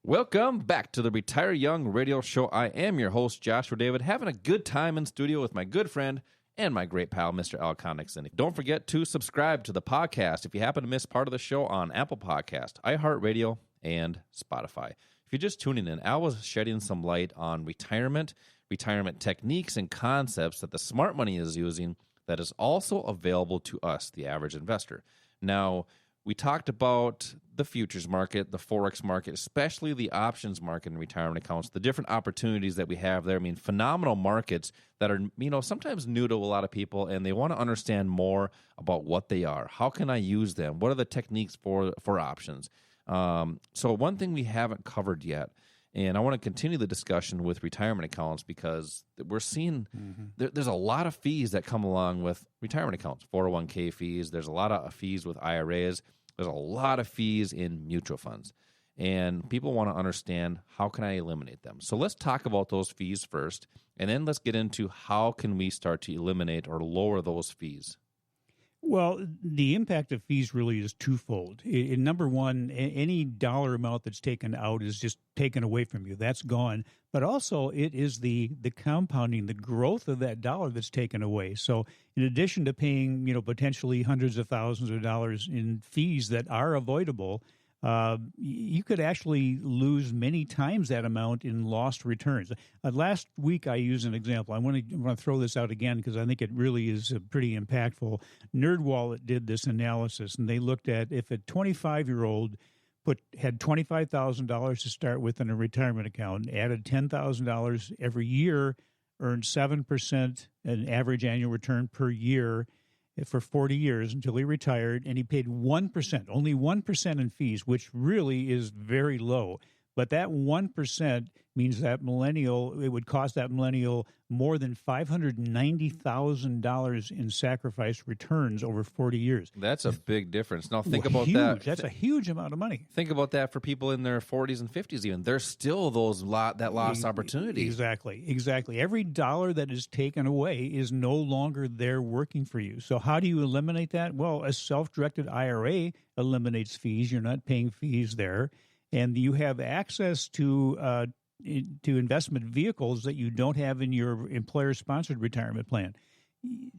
Welcome back to the Retire Young radio show. I am your host, Joshua David, having a good time in studio with my good friend and my great pal, Mr. Al Connickson. Don't forget to subscribe to the podcast if you happen to miss part of the show on Apple Podcast, iHeartRadio, and Spotify. If you're just tuning in, Al was shedding some light on retirement techniques and concepts that the smart money is using that is also available to us, the average investor. Now, we talked about the futures market, the Forex market, especially the options market in retirement accounts, the different opportunities that we have there. I mean, phenomenal markets that are, sometimes new to a lot of people, and they want to understand more about what they are. How can I use them? What are the techniques for options? So one thing we haven't covered yet, and I want to continue the discussion with retirement accounts because we're seeing there's a lot of fees that come along with retirement accounts, 401k fees. There's a lot of fees with IRAs. There's a lot of fees in mutual funds. And people want to understand, how can I eliminate them? So let's talk about those fees first, and then let's get into how can we start to eliminate or lower those fees. Well, the impact of fees really is twofold. Number one, any dollar amount that's taken out is just taken away from you. That's gone. But also, it is the compounding, the growth of that dollar that's taken away. So in addition to paying, potentially hundreds of thousands of dollars in fees that are avoidable, you could actually lose many times that amount in lost returns. Last week, I used an example. I want to throw this out again because I think it really is pretty impactful. NerdWallet did this analysis, and they looked at if a 25-year-old had $25,000 to start with in a retirement account, added $10,000 every year, earned 7% an average annual return per year for 40 years until he retired, and he paid 1%, only 1% in fees, which really is very low. But that 1% means that it would cost that millennial more than $590,000 in sacrifice returns over 40 years. That's a big difference. Now think about that. That's a huge amount of money. Think about that for people in their 40s and 50s even. There's still that lost opportunity. Exactly. Every dollar that is taken away is no longer there working for you. So how do you eliminate that? Well, a self-directed IRA eliminates fees. You're not paying fees there. And you have access to investment vehicles that you don't have in your employer-sponsored retirement plan.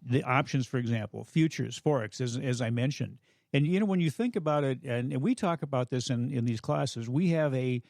The options, for example, futures, Forex, as I mentioned. And, when you think about it, and we talk about this in these classes, we have a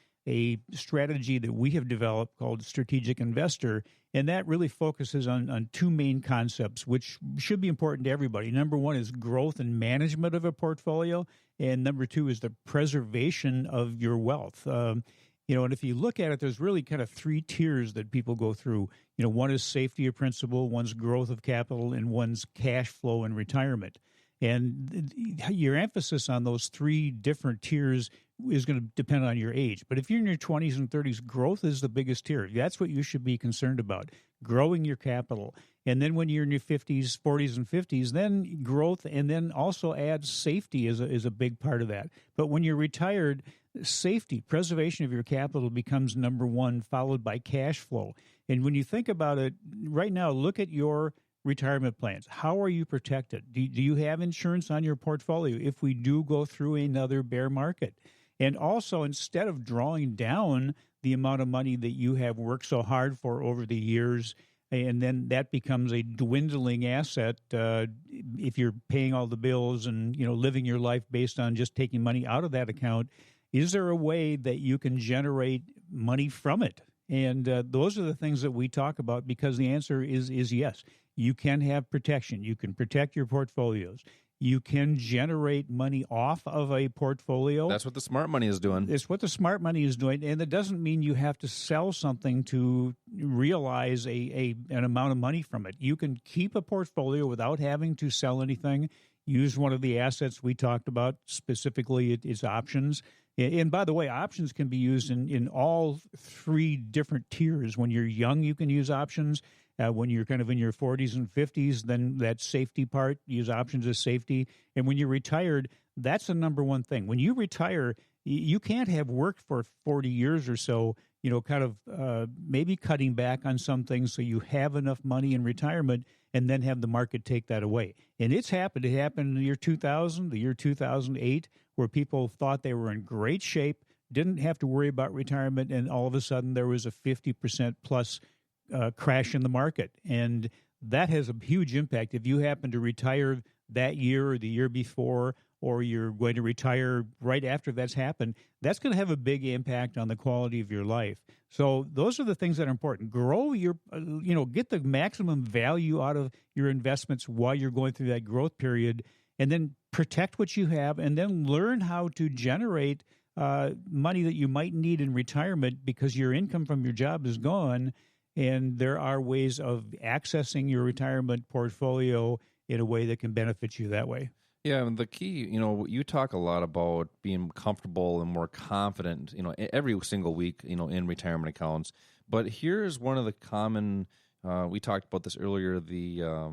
strategy that we have developed called Strategic Investor, and that really focuses on two main concepts, which should be important to everybody. Number one is growth and management of a portfolio, and number two is the preservation of your wealth. And if you look at it, there's really kind of three tiers that people go through. One is safety of principal, one's growth of capital, and one's cash flow and retirement. And your emphasis on those three different tiers is going to depend on your age. But if you're in your 20s and 30s, growth is the biggest tier. That's what you should be concerned about, growing your capital. And then when you're in your 50s, 40s, and 50s, then growth, and then also add safety is a big part of that. But when you're retired, safety, preservation of your capital becomes number one, followed by cash flow. And when you think about it, right now, look at your retirement plans. How are you protected? Do you have insurance on your portfolio if we do go through another bear market? And also, instead of drawing down the amount of money that you have worked so hard for over the years, and then that becomes a dwindling asset if you're paying all the bills and living your life based on just taking money out of that account, is there a way that you can generate money from it? And those are the things that we talk about, because the answer is yes. You can have protection. You can protect your portfolios. You can generate money off of a portfolio. That's what the smart money is doing. It's what the smart money is doing. And that doesn't mean you have to sell something to realize an amount of money from it. You can keep a portfolio without having to sell anything. Use one of the assets we talked about, specifically it's options. And by the way, options can be used in all three different tiers. When you're young, you can use options. When you're kind of in your 40s and 50s, then that safety part, use options as safety. And when you're retired, that's the number one thing. When you retire, you can't have worked for 40 years or so, maybe cutting back on some things so you have enough money in retirement and then have the market take that away. And it's happened. It happened in the year 2000, the year 2008, where people thought they were in great shape, didn't have to worry about retirement, and all of a sudden there was a 50% plus crash in the market. And that has a huge impact. If you happen to retire that year or the year before, or you're going to retire right after that's happened, that's going to have a big impact on the quality of your life. So those are the things that are important. Grow your, get the maximum value out of your investments while you're going through that growth period, and then protect what you have, and then learn how to generate money that you might need in retirement because your income from your job is gone. And there are ways of accessing your retirement portfolio in a way that can benefit you that way. Yeah, and the key, you talk a lot about being comfortable and more confident, every single week, in retirement accounts. But here's one of the common, we talked about this earlier, the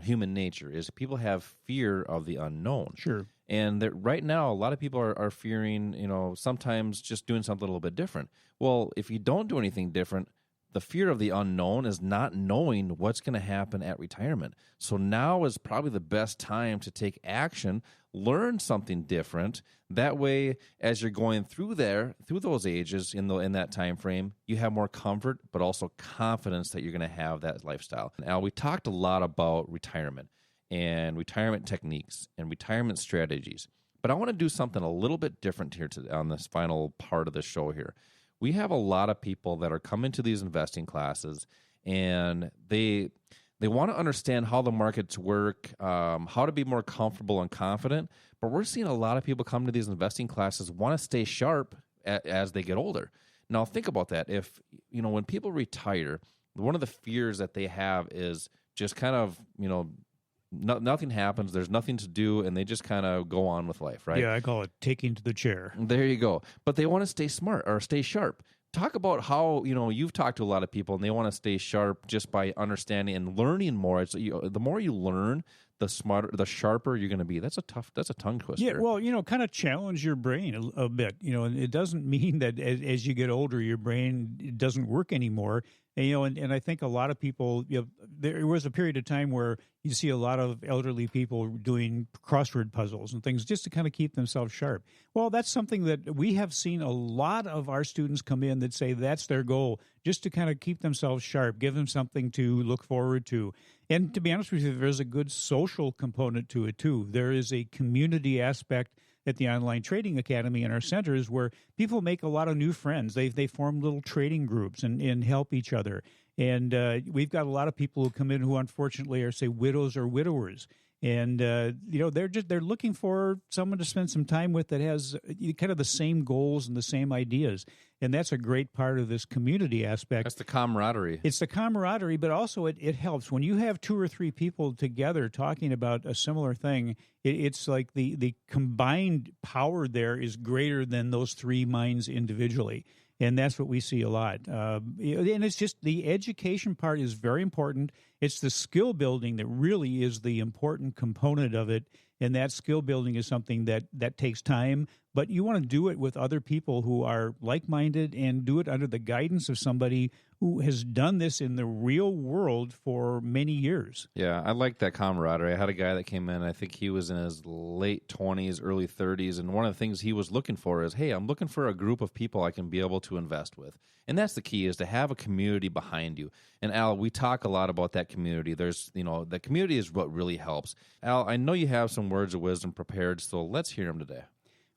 human nature is people have fear of the unknown. Sure. And that right now, a lot of people are fearing, sometimes just doing something a little bit different. Well, if you don't do anything different, the fear of the unknown is not knowing what's going to happen at retirement. So now is probably the best time to take action, learn something different. That way, as you're going through those ages in that time frame, you have more comfort, but also confidence that you're going to have that lifestyle. Now, we talked a lot about retirement and retirement techniques and retirement strategies, but I want to do something a little bit different here on this final part of the show here. We have a lot of people that are coming to these investing classes, and they want to understand how the markets work, how to be more comfortable and confident. But we're seeing a lot of people come to these investing classes want to stay sharp as they get older. Now, think about that. If when people retire, one of the fears that they have is just kind of nothing happens, there's nothing to do, and they just kind of go on with life, right? Yeah, I call it taking to the chair. There you go. But they want to stay smart or stay sharp. Talk about how, you've talked to a lot of people and they want to stay sharp just by understanding and learning more. It's, the more you learn, the sharper you're going to be. That's a tongue twister. Yeah, well, kind of challenge your brain a bit. And it doesn't mean that as you get older, your brain doesn't work anymore. And I think a lot of people, there was a period of time where you see a lot of elderly people doing crossword puzzles and things just to kind of keep themselves sharp. Well, that's something that we have seen a lot of our students come in that say that's their goal, just to kind of keep themselves sharp, give them something to look forward to. And to be honest with you, there's a good social component to it, too. There is a community aspect at the Online Trading Academy in our centers where people make a lot of new friends. They form little trading groups and help each other. And we've got a lot of people who come in who unfortunately are, say, widows or widowers. And, they're looking for someone to spend some time with that has kind of the same goals and the same ideas. And that's a great part of this community aspect. That's the camaraderie. It's the camaraderie, but also it helps. When you have 2 or 3 people together talking about a similar thing, it's like the combined power there is greater than those 3 minds individually. And that's what we see a lot. And it's just the education part is very important. It's the skill building that really is the important component of it. And that skill building is something that takes time. But you want to do it with other people who are like-minded and do it under the guidance of somebody who has done this in the real world for many years. Yeah, I like that camaraderie. I had a guy that came in, I think he was in his late 20s, early 30s, and one of the things he was looking for is, hey, I'm looking for a group of people I can be able to invest with. And that's the key, is to have a community behind you. And Al, we talk a lot about that community. There's, the community is what really helps. Al, I know you have some words of wisdom prepared, so let's hear them today.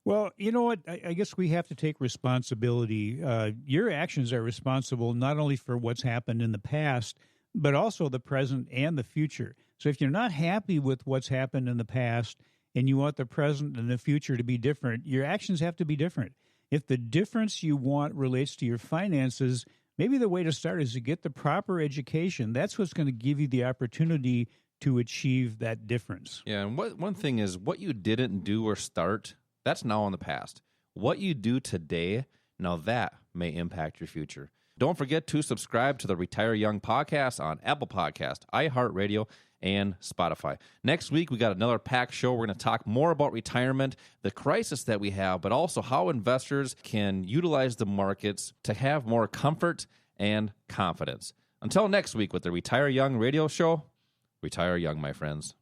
Well, you know what? I guess we have to take responsibility. Your actions are responsible not only for what's happened in the past, but also the present and the future. So if you're not happy with what's happened in the past and you want the present and the future to be different, your actions have to be different. If the difference you want relates to your finances, maybe the way to start is to get the proper education. That's what's going to give you the opportunity to achieve that difference. Yeah, and one thing is what you didn't do or start, that's now in the past. What you do today, now that may impact your future. Don't forget to subscribe to the Retire Young podcast on Apple Podcast, iHeartRadio, and Spotify. Next week, we got another packed show. We're going to talk more about retirement, the crisis that we have, but also how investors can utilize the markets to have more comfort and confidence. Until next week with the Retire Young radio show, retire young, my friends.